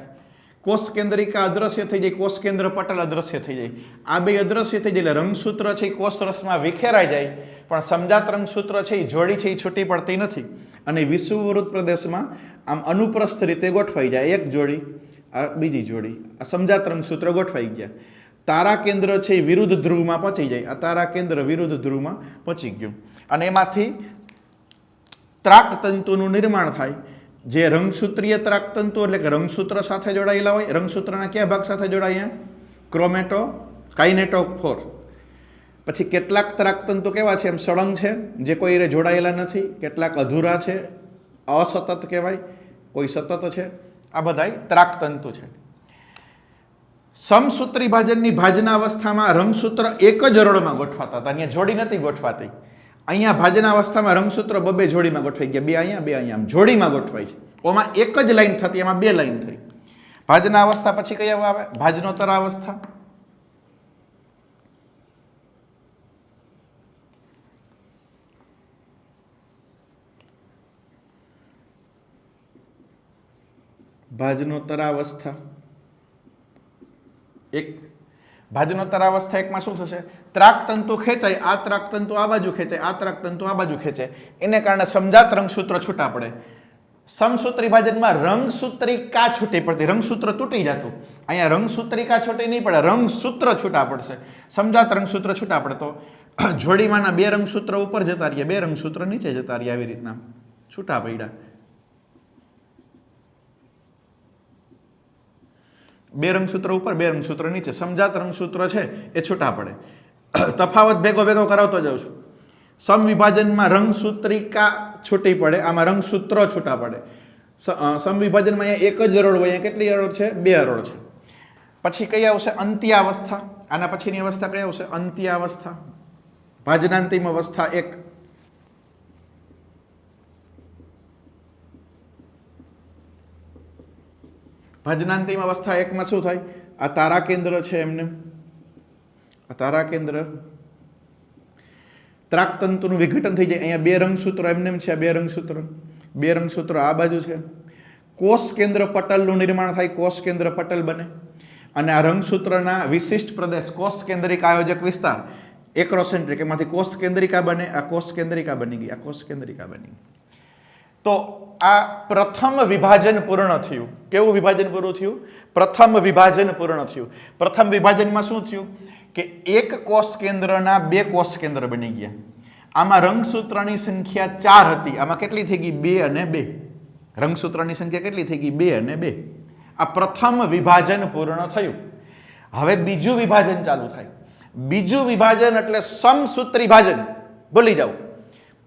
કોષ કેન્દ્રિકા અદ્રશ્ય થઈ જાય, કોષ કેન્દ્ર પટલ અદ્રશ્ય થઈ જાય. આ બે અદ્રશ્ય થઈ જાય એટલે રંગસૂત્ર છે એ કોષ રસમાં વિખેરાઈ જાય, પણ સમજાત રંગસૂત્ર છે એ જોડી છે એ છૂટી પડતી નથી અને વિષુવવૃત્ત પ્રદેશમાં આમ અનુપ્રસ્થ રીતે ગોઠવાઈ જાય. એક જોડી, આ બીજી જોડી, આ સમજાત રંગસૂત્ર ગોઠવાઈ ગયા. તારા કેન્દ્ર છે એ વિરુદ્ધ ધ્રુવમાં પહોંચી જાય. આ તારા કેન્દ્ર વિરુદ્ધ ધ્રુવમાં પહોંચી ગયું અને એમાંથી ત્રાકતંતુનું નિર્માણ થાય. જે રંગસૂત્રીય ત્રાકતંતુ એટલે કે રંગસૂત્ર સાથે જોડાયેલા હોય. રંગસૂત્રના કયા ભાગ સાથે જોડાયા? ક્રોમેટો કાઇનેટોફોર. પછી કેટલાક ત્રાકતંતુ કેવા છે? એમ સળંગ છે, જે કોઈ જોડાયેલા નથી. કેટલાક અધૂરા છે, અસતત કહેવાય, કોઈ સતત છે. આ બધાય ત્રાકતંતુ છે. સમસૂત્રી ભાજનની ભાજના અવસ્થામાં રંગસૂત્ર એક જ અરળમાં ગોઠવાતા હતા. અહીંયા જોડી નથી ગોઠવાતી. અહીંયા ભાજના અવસ્થામાં રંગસૂત્ર બબે જોડીમાં ગોઠવાઈ ગયા. બે અહીંયા, બે અહીંયા, જોડીમાં ગોઠવાય છે. ઓમાં એક જ લાઈન થતી, એમાં બે લાઈન થઈ. ભાજના અવસ્થા પછી કઈ આવે? ભાજનોત્તર અવસ્થા. ભાજનોત્તરાવસ્થા 1. ભાજનોત્તરાવસ્થા 1 માં શું થશે? ત્રાકતંતુ ખેંચાય, આ ત્રાકતંતુ આ બાજુ ખેંચાય, આ ત્રાકતંતુ આ બાજુ ખેંચાય. એને કારણે સમજાત રંગસૂત્ર છૂટા પડે. સમસૂત્રી ભાજનમાં રંગસૂત્રિકા છૂટી પડતી, રંગસૂત્ર તૂટી જતું. અહીંયા રંગસૂત્રિકા છૂટી નહીં પડે, રંગસૂત્ર છૂટા પડશે. સમજાત રંગસૂત્ર છૂટા પડે તો જોડીમાંના બે રંગસૂત્ર ઉપર જતા રહ્યા, બે રંગસૂત્ર નીચે જતા રહ્યા, આવી રીતના છૂટા પડ્યા. બે રંગસૂત્ર ઉપર, બે રંગસૂત્ર નીચે. સમજાત રંગસૂત્ર છે એ છૂટા પડે. તફાવત ભેગો ભેગો કરાવતો જાઉં છું. સમવિભાજનમાં રંગસૂત્રિકા છૂટી પડે, આમાં રંગસૂત્ર છૂટા પડે. સમવિભાજનમાં અહીંયા એક જ અરોળ હોય, અહીંયા કેટલી અરોળ છે? બે અરોળ છે. પછી કઈ આવશે? અંત્યાવસ્થા. આના પછીની અવસ્થા કઈ આવશે? અંત્યાવસ્થા. ભાજનાંતિમ અવસ્થા 1. ભાજનાંતિમ અવસ્થા 1 માં શું થાય? આ તારા કેન્દ્ર છે એમને, આ તારા કેન્દ્ર, ત્રાકતંતુનું વિઘટન થઈ જાય. અહીંયા બે રંગસૂત્રો એમને છે, બે રંગસૂત્રો, બે રંગસૂત્રો આ બાજુ છે. કોષ કેન્દ્ર પટલનું નિર્માણ થાય, કોષ કેન્દ્ર પટલ બને અને આ રંગસૂત્રના વિશિષ્ટ પ્રદેશ કોષ કેન્દ્રિક આયોજક વિસ્તાર એક્રોસેન્ટ્રિક, એમાંથી કોષ કેન્દ્રિકા બને. આ કોષ કેન્દ્રિકા બની ગઈ, આ કોષ કેન્દ્રિકા બની. તો આ પ્રથમ વિભાજન પૂર્ણ થયું. કેવું વિભાજન પૂરું થયું? પ્રથમ વિભાજન પૂર્ણ થયું. પ્રથમ વિભાજનમાં શું થયું કે એક કોષ કેન્દ્રના બે કોષ કેન્દ્ર બની ગયા. આમાં રંગસૂત્રની સંખ્યા 4 હતી, આમાં કેટલી થઈ ગઈ? 2 અને 2. રંગસૂત્રની સંખ્યા કેટલી થઈ ગઈ? 2 અને 2. આ પ્રથમ વિભાજન પૂર્ણ થયું. હવે બીજું વિભાજન ચાલુ થાય. બીજું વિભાજન એટલે સમસૂત્રી ભાજન. ભૂલી જાઓ.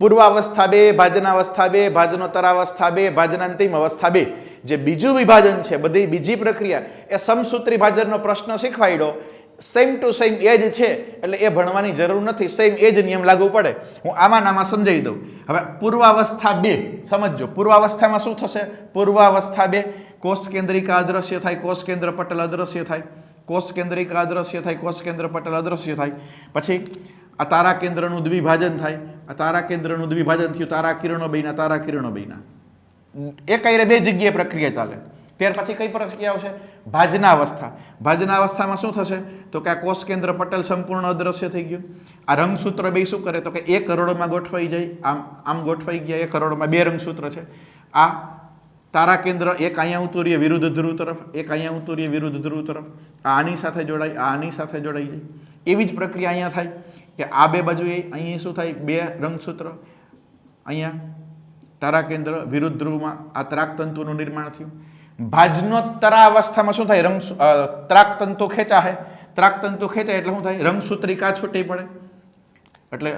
પૂર્વાવસ્થા 2, ભાજનાવસ્થા 2, ભાજનોત્તરાવસ્થા 2, ભાજનાંતિમ અવસ્થા 2. જે બીજું વિભાજન છે, બધી બીજી પ્રક્રિયા, એ સમસૂત્રી ભાજનનો પ્રશ્ન શીખવાડ્યો. સેમ ટુ સેમ એ જ છે એટલે એ ભણવાની જરૂર નથી, સેમ એ જ નિયમ લાગુ પડે. હું આમાં સમજાવી દઉં. હવે પૂર્વાવસ્થા 2 સમજો. પૂર્વાવસ્થામાં શું થશે? પૂર્વાવસ્થા 2 કોષ કેન્દ્રિકા અદ્રશ્ય થાય, કોષ કેન્દ્ર પટલ અદ્રશ્ય થાય, કોષ કેન્દ્રિકા અદ્રશ્ય થાય, કોષ કેન્દ્ર પટલ અદ્રશ્ય થાય. પછી આ તારા કેન્દ્રનું દ્વિભાજન થાય. આ તારા કેન્દ્રનું દ્વિભાજન થયું, તારા કિરણો બન્યા, તારા કિરણો બન્યા. એક આયરે બે જગ્યાએ પ્રક્રિયા ચાલે. ત્યાર પછી કઈ પ્રક્રિયા આવશે? ભાજનાવસ્થા. ભાજનાવસ્થામાં શું થશે? તો કે આ કોષ કેન્દ્ર પટલ સંપૂર્ણ અદ્રશ્ય થઈ ગયું. આ રંગસૂત્ર બે શું કરે? તો કે એક કરોડમાં ગોઠવાઈ જાય, આમ આમ ગોઠવાઈ ગયા. એક કરોડમાં બે રંગસૂત્ર છે. આ તારા કેન્દ્ર એક અહીંયા ઉતરીએ વિરુદ્ધ ધ્રુવ તરફ, એક અહીંયા ઉતરીએ વિરુદ્ધ ધ્રુવ તરફ. આ આની સાથે જોડાય, આ આની સાથે જોડાઈ જાય. એવી જ પ્રક્રિયા અહીંયા થાય કે આ બે બાજુએ અહીંયા શું થાય? બે રંગસૂત્ર. અહીંયા તારા કેન્દ્ર વિરુદ્ધ ધ્રુવમાં આ ત્રાકતંતુનું નિર્માણ થયું. ભાજનોત્તરાવસ્થામાં શું થાય? ત્રાકતંતુ ખેંચાય. ત્રાકતંતુ ખેંચાય એટલે શું થાય? રંગસૂત્રિકા છૂટી પડે. એટલે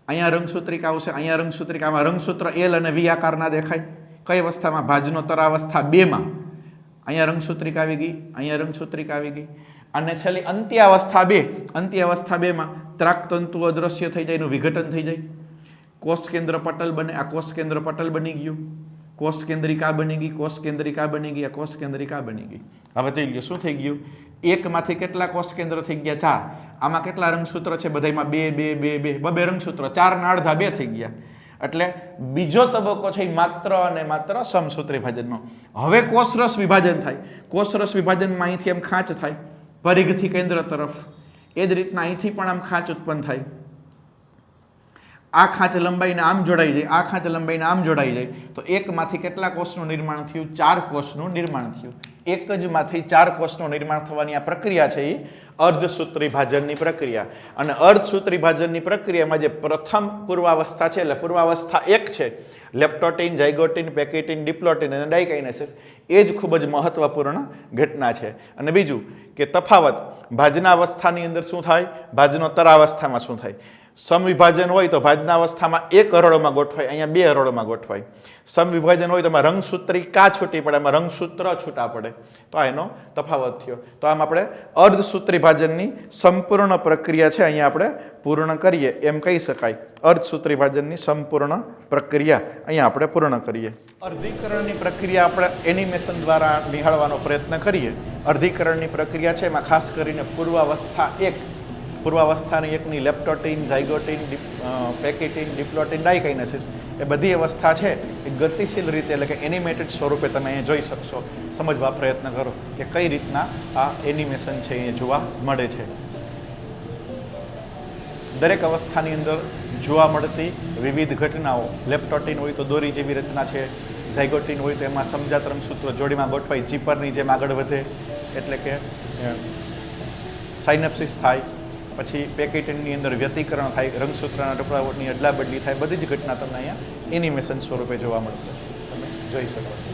અહીંયા રંગસૂત્રિકા આવશે, અહીંયા રંગસૂત્રિકા. આમાં રંગસૂત્ર એલ અને વી આકારના દેખાય. કઈ અવસ્થામાં? ભાજનોત્તરાવસ્થા 2 માં. અહીંયા રંગસૂત્રિકા આવી ગઈ, અહીંયા રંગસૂત્રિકા આવી ગઈ. અને છેલ્લી અંત્યાવસ્થા 2. અંત્યાવસ્થા 2 માં ત્રાકતંતુ અદ્રશ્ય થઈ જાય, એનું વિઘટન થઈ જાય. કોષ કેન્દ્ર પટલ બને. આ કોષ કેન્દ્ર પટલ બની ગયું. कोष केंद्रिका बनी गई, कोष केंद्रिका बनी गई, कोष केंद्रिका बनी गई। हवे જોઈ લ્યો શું થઈ ગયું, એકમાંથી કેટલા કોષ કેન્દ્ર થઈ ગયા? 4। આમાં કેટલા રંગસૂત્ર છે? બધાયમાં 2 2 2 2 રંગસૂત્ર, 4 ના અડધા 2 થઈ ગયા। એટલે બીજો તબક્કો છે માત્ર અને માત્ર સમસૂત્રી વિભાજનનો। હવે કોષરસ વિભાજન થાય। કોષરસ વિભાજનમાં અહીંથી એમ ખાંચ થાય પરિઘથી કેન્દ્ર તરફ, એ જ રીતના અહીંથી પણ આમ ખાંચ ઉત્પન્ન થાય। આ ખાંચ લંબાઈને આમ જોડાઈ જાય, આ ખાંચ લંબાઈને આમ જોડાઈ જાય, તો એકમાંથી કેટલા કોષનું નિર્માણ થયું? 4 કોષનું નિર્માણ થયું। એક જ માંથી 4 કોષનું નિર્માણ થવાની આ પ્રક્રિયા છે એ અર્ધસૂત્રી ભાજનની પ્રક્રિયા। અને અર્ધસૂત્રી ભાજનની પ્રક્રિયામાં જે પ્રથમ પૂર્વાવસ્થા છે, એટલે પૂર્વાવસ્થા 1 છે, લેપ્ટોટીન, ઝાયગોટીન, પેકેટીન, ડિપ્લોટીન અને ડાયકાઇનેસિસ, એ જ ખૂબ જ મહત્વપૂર્ણ ઘટના છે। અને બીજું કે તફાવત ભાજનાવસ્થાની અંદર શું થાય, ભાજનોત્તરાવસ્થામાં શું થાય। સમવિભાજન હોય તો ભાજનાવસ્થામાં 1 હરોળમાં ગોઠવાય, અહીંયા 2 હરોળમાં ગોઠવાય। સમવિભાજન હોય તો એમાં રંગસૂત્રિકા છૂટી પડે, એમાં રંગસૂત્ર છૂટા પડે, તો આ એનો તફાવત થયો। તો આમ આપણે અર્ધસૂત્રી ભાજનની સંપૂર્ણ પ્રક્રિયા છે અહીંયા આપણે પૂર્ણ કરીએ એમ કહી શકાય। અર્ધસૂત્રી ભાજનની સંપૂર્ણ પ્રક્રિયા અહીંયા આપણે પૂર્ણ કરીએ। અર્ધીકરણની પ્રક્રિયા આપણે એનિમેશન દ્વારા નિહાળવાનો પ્રયત્ન કરીએ। અર્ધીકરણની પ્રક્રિયા છે એમાં ખાસ કરીને પૂર્વાવસ્થા 1, પૂર્વાવસ્થાની 1ની લેપ્ટોટીન, ઝાયગોટીન, પેકેટીન, ડિપ્લોટીન, ડાયકાઇનેસિસ, એ બધી અવસ્થા છે એ ગતિશીલ રીતે એટલે કે એનિમેટેડ સ્વરૂપે તમે અહીંયા જોઈ શકશો। સમજવા પ્રયત્ન કરો કે કઈ રીતના આ એનિમેશન છે એ જોવા મળે છે। દરેક અવસ્થાની અંદર જોવા મળતી વિવિધ ઘટનાઓ, લેપ્ટોટીન હોય તો દોરી જેવી રચના છે, ઝાયગોટીન હોય તો એમાં સમજાત રંગસૂત્ર જોડીમાં ગોઠવાય, ચીપરની જેમ આગળ વધે એટલે કે સાયનેપ્સિસ થાય, પછી પેકેટીનની અંદર વ્યતિકરણ થાય, રંગસૂત્રના ટુકડાઓની અદલા બદલી થાય, બધી જ ઘટના તમને અહીંયા એનિમેશન સ્વરૂપે જોવા મળશે, તમે જોઈ શકો છો।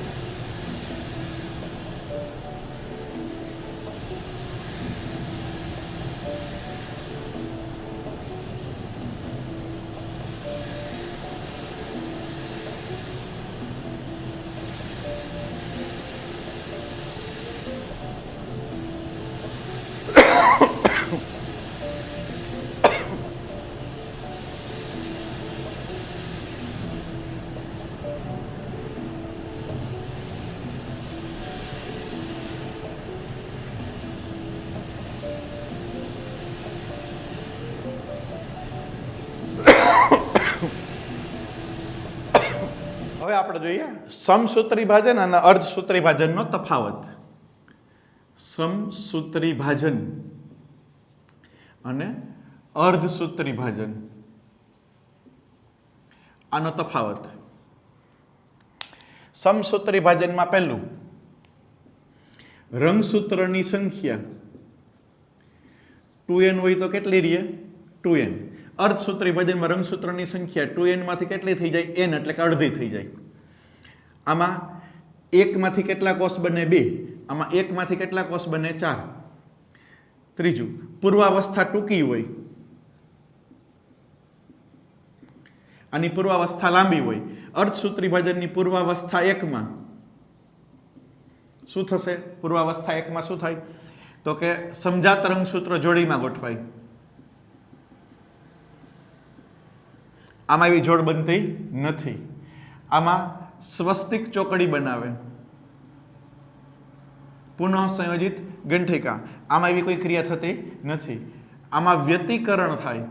હવે આપણે જોઈએ સમસૂત્રી ભાજન અને અર્ધસૂત્રી ભાજનનો તફાવત। સમસૂત્રી ભાજન અને અર્ધસૂત્રી ભાજન, આનો તફાવત। સમસૂત્રી ભાજનમાં પહેલું, રંગસૂત્રની સંખ્યા 2n હોય તો કેટલી રહે? 2n। અર્ધસૂત્રી ભાજનમાં રંગસૂત્રની સંખ્યા 2n માંથી કેટલી થઈ જાય? n, એટલે કે અડધી થઈ જાય। આમાં 1 માંથી કેટલા કોષ બને? 2। આમાં 1 માંથી કેટલા કોષ બને? 4। ત્રીજું, પૂર્વાવસ્થા ટૂંકી હોય, આની પૂર્વાવસ્થા લાંબી હોય। અર્ધસૂત્રી ભાજનની પૂર્વાવસ્થા 1 માં શું થશે? પૂર્વાવસ્થા 1 માં શું થાય તો કે સમજાત રંગસૂત્ર જોડીમાં ગોઠવાય, આમાં એવી જોડ બનતી નથી। આમાં સ્વસ્તિક ચોકડી બનાવે, પુનઃ સંયોજિત ગંઠિકા, આમાં એવી કોઈ ક્રિયા થતી નથી। આમાં વ્યતિકરણ થાય,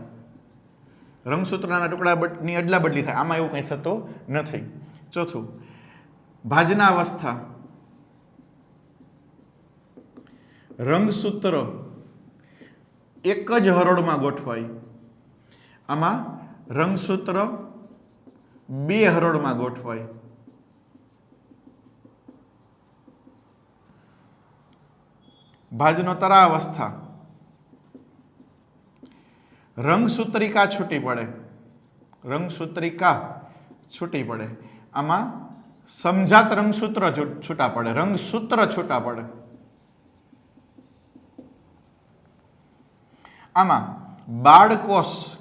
રંગસૂત્રના ટુકડાની અદલા બદલી થાય, આમાં એવું કંઈ થતું નથી। ચોથું, ભાજના અવસ્થા, રંગસૂત્ર એક જ હરોળમાં ગોઠવાય, આમાં રંગસૂત્ર 2 હરોળમાં ગોઠવાય। ભાજનોત્તરા અવસ્થા, રંગસૂત્રિકા છૂટી પડે, રંગસૂત્રિકા છૂટી પડે, આમાં સમજાત રંગસૂત્ર છૂટા પડે, રંગસૂત્ર છૂટા પડે। આમાં બાળકોષ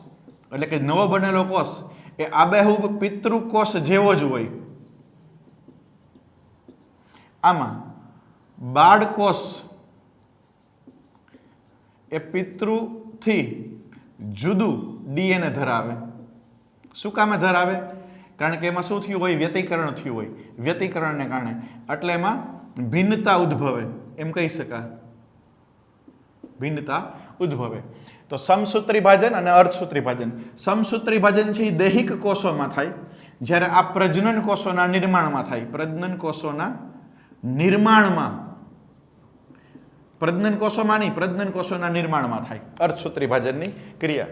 એટલે કે નવો બનેલો કોષ એ આબેહૂબ પિતૃકોષ જેવો જ હોય। આમાં બાળકોષ એ પિતૃથી જુદું ડીએનએ ધરાવે। શું કામે ધરાવે? કારણ કે એમાં શું થયું હોય, વ્યતિકરણ થયું હોય, વ્યતિકરણને કારણે, એટલે એમાં ભિન્નતા ઉદ્ભવે, એમ કહી શકાય, ભિન્નતા ઉદ્ભવે. તો સમસૂત્રી ભાજન અને અર્ધસૂત્રી ભાજન. સમસૂત્રી ભાજન છે એ દૈહિક કોષોમાં થાય, જ્યારે આ પ્રજનન કોષોના નિર્માણમાં થાય. પ્રજનન કોષોના નિર્માણમાં, પ્રજનન કોષોમાં નહીં, પ્રજનન કોષોના નિર્માણમાં થાય અર્ધસૂત્રી ભાજનની ક્રિયા.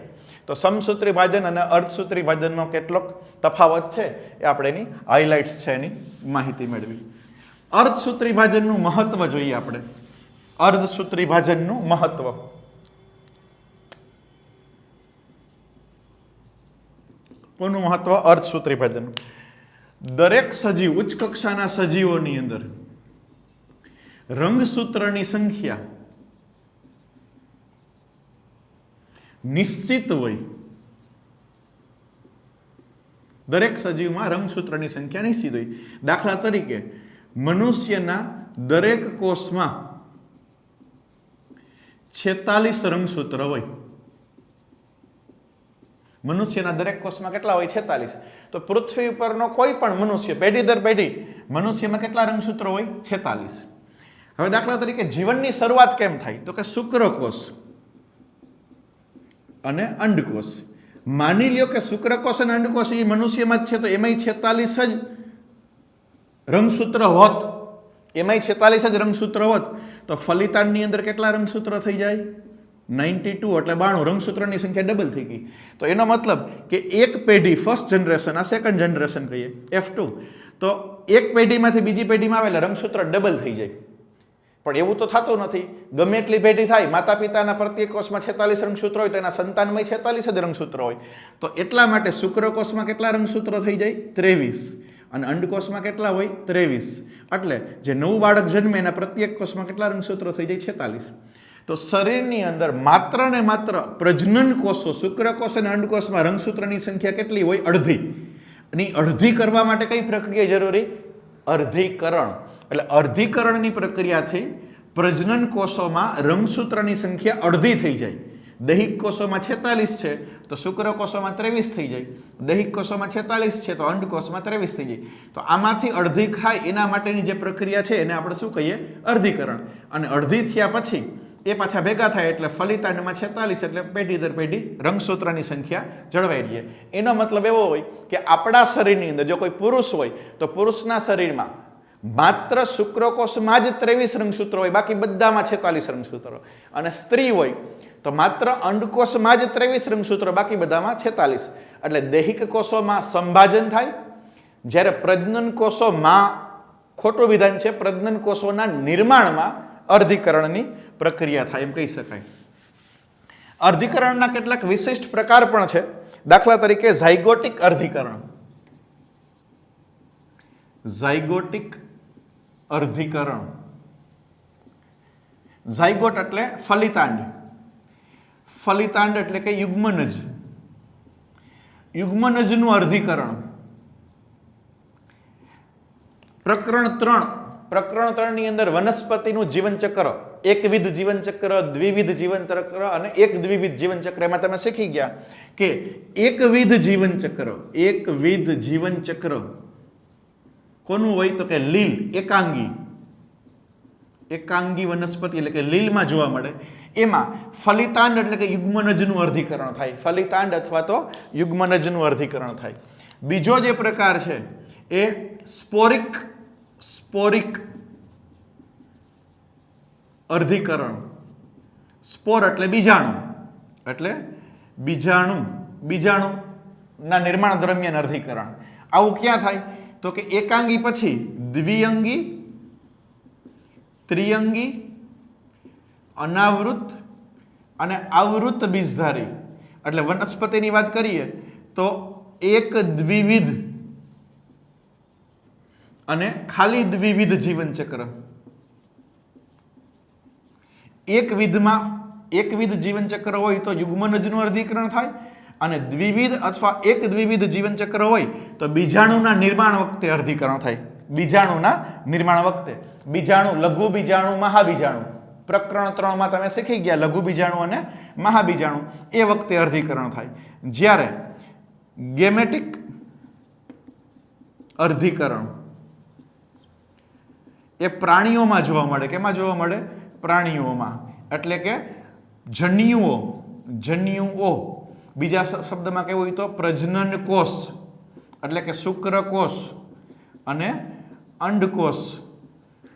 તો સમસૂત્રી ભાજન અને અર્ધસૂત્રી ભાજનનો કેટલોક તફાવત છે એ આપણે એની હાઇલાઇટ્સ છે એની માહિતી મેળવી. અર્ધસૂત્રી ભાજનનું મહત્વ જોઈએ આપણે. અર્ધસૂત્રી ભાજનનું મહત્વ. કોનું મહત્વ? અર્ધસૂત્રી ભાજન. દરેક સજીવ, ઉચ્ચ કક્ષાના સજીવોની અંદર રંગસૂત્રની સંખ્યા નિશ્ચિત હોય. દરેક સજીવમાં રંગસૂત્રની સંખ્યા નિશ્ચિત હોય. દાખલા તરીકે મનુષ્યના દરેક કોષમાં 46 રંગસૂત્ર હોય. મનુષ્યના દરેક કોષમાં કેટલા હોય? 46. તો પૃથ્વી ઉપરનો કોઈ પણ મનુષ્ય, પેઢી દર પેઢી, મનુષ્યમાં કેટલા રંગસૂત્રો હોય? 46. હવે દાખલા તરીકે જીવનની શરૂઆત કેમ થાય? તો કે શુક્રકોષ અને અંડકોષ. માની લ્યો કે શુક્રકોષ અને અંડકોષ એ મનુષ્યમાં જ છે, તો એમાંય 46 જ રંગસૂત્ર હોત, એમાંય 46 જ રંગસૂત્ર હોત, તો ફલિતાંડની અંદર કેટલા રંગસૂત્ર થઈ જાય? 92, એટલે 92. રંગસૂત્રની સંખ્યા ડબલ થઈ ગઈ. તો એનો મતલબ કે એક પેઢી, ફર્સ્ટ જનરેશન, આ સેકન્ડ જનરેશન કહીએ, F2, તો એક પેઢીમાંથી બીજી પેઢીમાં આવેલા રંગસૂત્ર ડબલ થઈ જાય. પણ એવું તો થતું નથી. ગમે એટલી પેઢી થાય, માતા પિતાના પ્રત્યેક કોષમાં 46 રંગસૂત્ર હોય, તો એના સંતાનમાં 46 જ રંગસૂત્ર હોય. તો એટલા માટે શુક્રકોષમાં કેટલા રંગસૂત્ર થઈ જાય? 23. અને અંડકોષમાં કેટલા હોય? 23. એટલે જે નવું બાળક જન્મે એના પ્રત્યેક કોષમાં કેટલા રંગસૂત્રો થઈ જાય? 46. તો શરીરની અંદર માત્ર ને માત્ર પ્રજનન કોષો, શુક્રકોષ અને અંડકોષમાં રંગસૂત્રની સંખ્યા કેટલી હોય? અડધી. અને અડધી કરવા માટે કઈ પ્રક્રિયા જરૂરી? અર્ધીકરણ. એટલે અર્ધીકરણની પ્રક્રિયાથી પ્રજનન કોષોમાં રંગસૂત્રની સંખ્યા અડધી થઈ જાય. દૈહિક કોષોમાં 46 છે તો શુક્રકોષોમાં 23 થઈ જાય. દૈહિક કોષોમાં 46 છે તો અંડકોષમાં 23 થઈ જાય. તો આમાંથી અડધી ખાય એના માટેની જે પ્રક્રિયા છે એને આપણે શું કહીએ? અર્ધીકરણ. અને અડધી થયા પછી એ પાછા ભેગા થાય એટલે ફલિતાંડમાં 46, એટલે પેઢી દર પેઢી રંગસૂત્રની સંખ્યા જળવાઈ રહે. એનો મતલબ એવો હોય કે આપણા શરીરની અંદર જો કોઈ પુરુષ હોય તો પુરુષના શરીરમાં માત્ર શુક્રકોષમાં જ 23 રંગસૂત્રો હોય, બાકી બધામાં 46 રંગસૂત્રો. અને સ્ત્રી હોય તો માત્ર અંડકોષમાં જ 23 રંગસૂત્રો, બાકી બધામાં 46. એટલે દૈહિક કોષોમાં સંભાજન થાય, જ્યારે પ્રજનન કોષોમાં, ખોટું વિધાન છે, પ્રજનન કોષોના નિર્માણમાં અર્ધીકરણની પ્રક્રિયા થાય, એમ કહી શકાય. અર્ધીકરણના કેટલાક વિશિષ્ટ પ્રકાર પણ છે. દાખલા તરીકે ઝાયગોટિક અર્ધીકરણ. ઝાયગોટિક અર્ધીકરણ. ઝાયગોટ એટલે ફલિતાંડ. ફલિતાંડ એટલે કે યુગ્મનજ. યુગ્મનજનું અર્ધીકરણ. પ્રકરણ 3. પ્રકરણ 3 ની અંદર વનસ્પતિનું જીવનચક્ર, એકવિધ જીવનચક્ર, દ્વિવિધ જીવનચક્ર અને એક દ્વિવિધ જીવનચક્ર. એમાં તમે શીખી ગયા કે એકવિધ જીવનચક્ર, એકવિધ જીવનચક્ર કોનું હોય? તો કે લીલ, એકાંગી. એકાંગી વનસ્પતિ એટલે કે લીલમાં જોવા મળે. એમાં ફલિતાંડ એટલે કે યુગ્મનજનું અર્ધીકરણ થાય. ફલિતાંડ અથવા તો યુગ્મનજનું અર્ધીકરણ થાય. બીજો જે પ્રકાર છે એ સ્પોરિક અર્ધીકરણ. સ્પોર એટલે બીજાણુ, એટલે બીજાણુના નિર્માણ દરમિયાન અર્ધીકરણ. આવું ક્યાં થાય? તો કે એકાંગી પછી દ્વિઅંગી, ત્રિઅંગી, અનાવૃત અને આવૃત બીજધારી. એટલે વનસ્પતિની વાત કરીએ તો એક દ્વિવિધ અને ખાલી દ્વિવિધ જીવનચક્ર. એકવિધ જીવનચક્ર હોય તો યુગ્મનજનું અર્ધીકરણ થાય, અને દ્વિવિધ અથવા એક દ્વિવિધ જીવનચક્ર હોય તો બીજાણુના નિર્માણ વખતે અર્ધીકરણ થાય. બીજાણુના નિર્માણ વખતે બીજાણુ, લઘુ બીજાણુ, મહાબીજાણુ. પ્રકરણ 3 માં તમે શીખી ગયા લઘુ બીજાણુ અને મહાબીજાણુ. એ વખતે અર્ધીકરણ થાય. જ્યારે ગેમેટિક અર્ધીકરણ એ પ્રાણીઓમાં જોવા મળે. કેમાં જોવા મળે? પ્રાણીઓમાં. એટલે કે જન્યુઓ. બીજા શબ્દમાં કેવું હોય તો પ્રજનન કોષ એટલે કે શુક્રકોષ અને અંડકોષ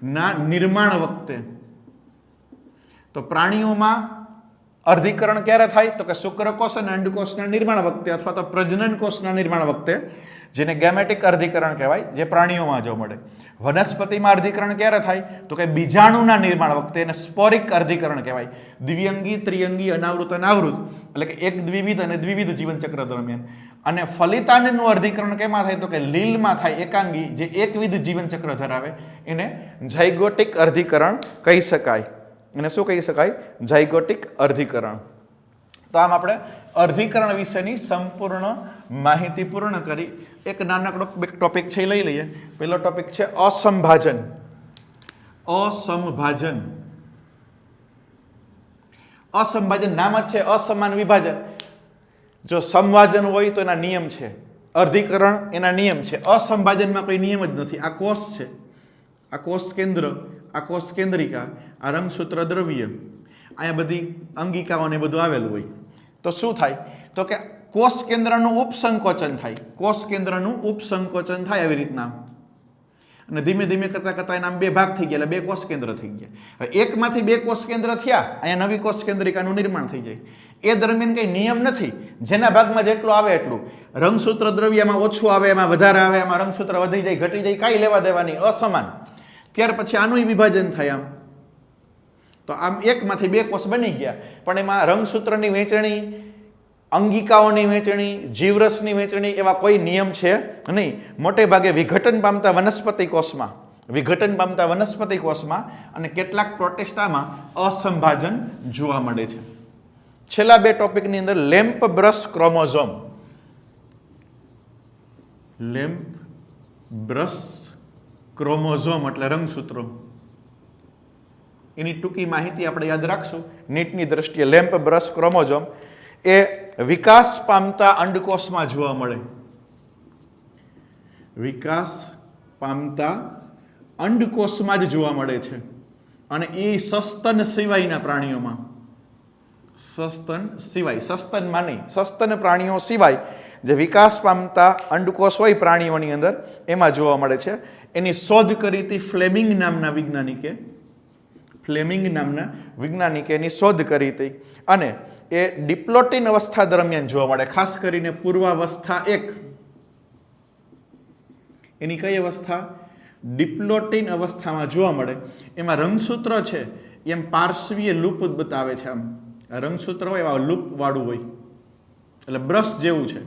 ના નિર્માણ વખતે. તો પ્રાણીઓમાં અર્ધીકરણ ક્યારે થાય? તો કે શુક્રકોષ અને અંડકોષના નિર્માણ વખતે અથવા તો પ્રજનન કોષના નિર્માણ વખતે, જેને ગેમેટિક અર્ધીકરણ કહેવાય, જે પ્રાણીઓમાં જોવા મળે. વનસ્પતિમાં અર્ધીકરણ ક્યારે થાય? તો કે બીજાણુના નિર્માણ વખતે, એને સ્પોરિક અર્ધીકરણ કહેવાય. દ્વિઅંગી, ત્રિઅંગી, અનાવૃત, અનાવૃત એટલે કે એક દ્વિવિધ અને દ્વિવિધ જીવનચક્ર દરમિયાન. અને ફલિતાંડનું અર્ધીકરણ કેમાં થાય? તો કે લીલમાં થાય, એકાંગી, જે એકવિધ જીવનચક્ર ધરાવે, એને ઝાયગોટિક અર્ધીકરણ કહી શકાય. એને શું કહી શકાય? ઝાયગોટિક અર્ધીકરણ. તો આમ આપણે અર્ધીકરણ વિશેની સંપૂર્ણ માહિતી પૂર્ણ કરી. એક નાનકડો ટોપિક છે લઈ લઈએ. પહેલો ટોપિક છે અસમભાજન. અસમભાજન. અસમભાજન નામ જ છે અસમાન વિભાજન. જો સમભાજન હોય તો એના નિયમ છે, અર્ધીકરણ એના નિયમ છે. અસમભાજનમાં કોઈ નિયમ જ નથી. આ કોષ છે, આ કોષ કેન્દ્ર, આ કોષ કેન્દ્રિકા, આ રંગસૂત્ર દ્રવ્ય, અહીંયા બધી અંગિકાઓને બધું આવેલું હોય. તો શું થાય? તો કે કોષ કેન્દ્રનું ઉપસંકોચન થાય. કોષ કેન્દ્રનું ઉપસંકોચન થાય આવી રીતના. અને ધીમે ધીમે કરતા કરતા એના બે ભાગ થઈ ગયા, એટલે બે કોષ કેન્દ્ર થઈ ગયા. હવે એકમાંથી બે કોષ કેન્દ્ર થયા, અહીંયા નવી કોષ કેન્દ્રિકાનું નિર્માણ થઈ જાય. એ દરમિયાન કંઈ નિયમ નથી. જેના ભાગમાં જેટલું આવે એટલું. રંગસૂત્ર દ્રવ્યમાં ઓછું આવે, એમાં વધારે આવે, એમાં રંગસૂત્ર વધી જાય, ઘટી જાય, કાંઈ લેવા દેવાની, અસમાન. ત્યાર પછી આનું વિભાજન થાય. આમ તો આમ એકમાંથી બે કોષ બની ગયા, પણ એમાં રંગસૂત્રની વહેંચણી, અંગિકાઓની વહેંચણી, જીવરસની વહેંચણી એવા કોઈ નિયમ છે નહીં. મોટે ભાગે વિઘટન પામતા વનસ્પતિ કોષમાં અને કેટલાક પ્રોટેસ્ટામાં અસંભાજન જોવા મળે છે. છેલ્લા બે ટોપિકની અંદર lamp brush chromosome. Lamp brush chromosome એટલે રંગસૂત્રો. એની ટૂંકી માહિતી આપણે યાદ રાખશું નીટની દ્રષ્ટિએ. લેમ્પ બ્રશ ક્રોમોઝોમ એ વિકાસ પામતા અંડકોષમાં જોવા મળે. વિકાસ પામતા અંડકોષમાં જ જોવા મળે છે. અને એ સસ્તન સિવાયના પ્રાણીઓમાં, સસ્તનમાં નહીં, સસ્તન પ્રાણીઓ સિવાય જે વિકાસ પામતા અંડકોષ હોય પ્રાણીઓની અંદર, એમાં જોવા મળે છે. એની શોધ કરી હતી ફ્લેમિંગ નામના વૈજ્ઞાનિકે એની શોધ કરી હતી. અને એ ડિપ્લોટિન અવસ્થા દરમિયાન જોવા મળે. ખાસ કરીને પૂર્વાવસ્થા 1. એની કઈ અવસ્થા? ડિપ્લોટિન અવસ્થામાં જોવા મળે. એમાં રંગસૂત્ર છે એમ પાર્શ્વીય લૂપ બતાવે છે. આમ રંગસૂત્ર હોય એવા લૂપ વાળું હોય, એટલે બ્રશ જેવું છે.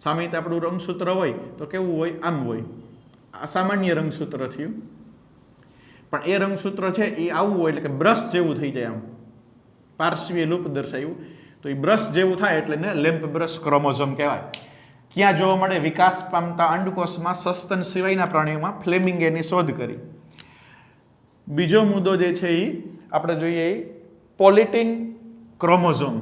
સામાન્ય આપણું રંગસૂત્ર હોય તો કેવું હોય? આમ હોય. આ સામાન્ય રંગસૂત્ર થયું. પણ એ રંગસૂત્ર છે એ આવું હોય, એટલે કે બ્રશ જેવું થઈ જાય. આમ પાર્શ્વીય લૂપ દર્શાવ્યું તો એ બ્રશ જેવું થાય એટલે ને લેમ્પ બ્રશ ક્રોમોઝોમ કહેવાય. ક્યાં જોવા મળે? વિકાસ પામતા અંડકોષમાં, સસ્તન સિવાયના પ્રાણીઓમાં. ફ્લેમિંગે એની શોધ કરી. બીજો મુદ્દો જે છે એ આપણે જોઈએ પોલિટીન ક્રોમોઝોમ.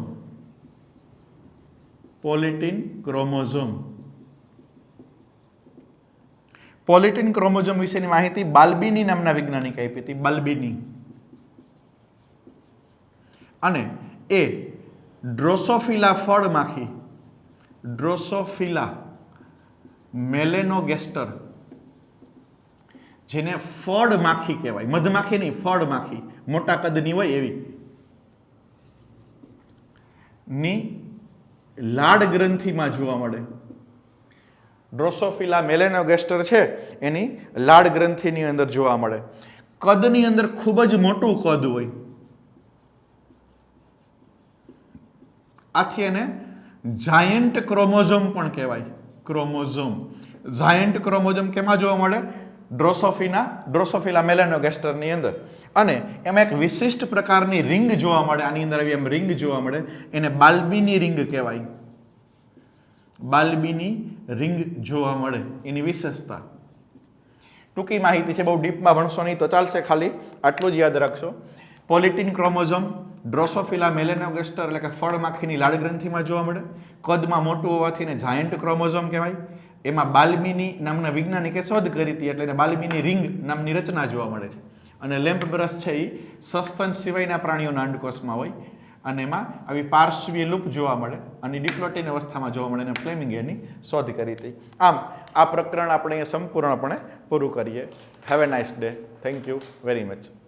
પોલિટીન ક્રોમોઝોમ વિશેની માહિતી બાલ્બીની નામના વૈજ્ઞાનિકે આપી હતી. બાલ્બીની. અને એ ડ્રોસોફિલા ફળમાખી, ડ્રોસોફિલા મેલેનોગેસ્ટર, જેને ફળમાખી કહેવાય, મધમાખી નહીં, ફળમાખી, મોટા કદની હોય એવી, ની લાડ ગ્રંથિમાં જોવા મળે. ડ્રોસોફિલા મેલેનોગેસ્ટર છે એની લાડ ગ્રંથિની અંદર જોવા મળે. કદની અંદર ખૂબ જ મોટું કદ હોય. આથી એને જાયન્ટ ક્રોમોઝોમ પણ કહેવાય. જાયન્ટ ક્રોમોઝોમ કેમાં જોવા મળે? ડ્રોસોફિલા મેલેનોગેસ્ટરની અંદર. અને એમાં એક વિશિષ્ટ પ્રકારની રિંગ જોવા મળે. આની અંદર આવી એમ રિંગ જોવા મળે, એને બાલ્બીની રિંગ કહેવાય. બાલ્બીની રિંગ જોવા મળે, એની વિશેષતા. ટૂંકી માહિતી છે, બહુ ડીપમાં ભણશો નહીં તો ચાલશે, ખાલી આટલું જ યાદ રાખશો. પોલિટીન ક્રોમોઝોમ ડ્રોસોફિલા મેલેનોગેસ્ટર એટલે કે ફળમાખીની લાળ ગ્રંથિમાં જોવા મળે. કદમાં મોટું હોવાથી એને જાયન્ટ ક્રોમોઝોમ કહેવાય. એમાં બાલ્મીની નામના વૈજ્ઞાનિકે શોધ કરી હતી એટલે એને બાલ્મીની રિંગ નામની રચના જોવા મળે છે. અને લેમ્પ બ્રશ છે એ સસ્તન સિવાયના પ્રાણીઓના અંડકોષમાં હોય અને એમાં આવી પાર્શ્વીય લૂપ જોવા મળે અને ડિપ્લોટિન અવસ્થામાં જોવા મળે અને ફ્લેમિંગે એની શોધ કરી હતી. આમ આ પ્રકરણ આપણે અહીંયા સંપૂર્ણપણે પૂરું કરીએ. Have a nice day. Thank you very much.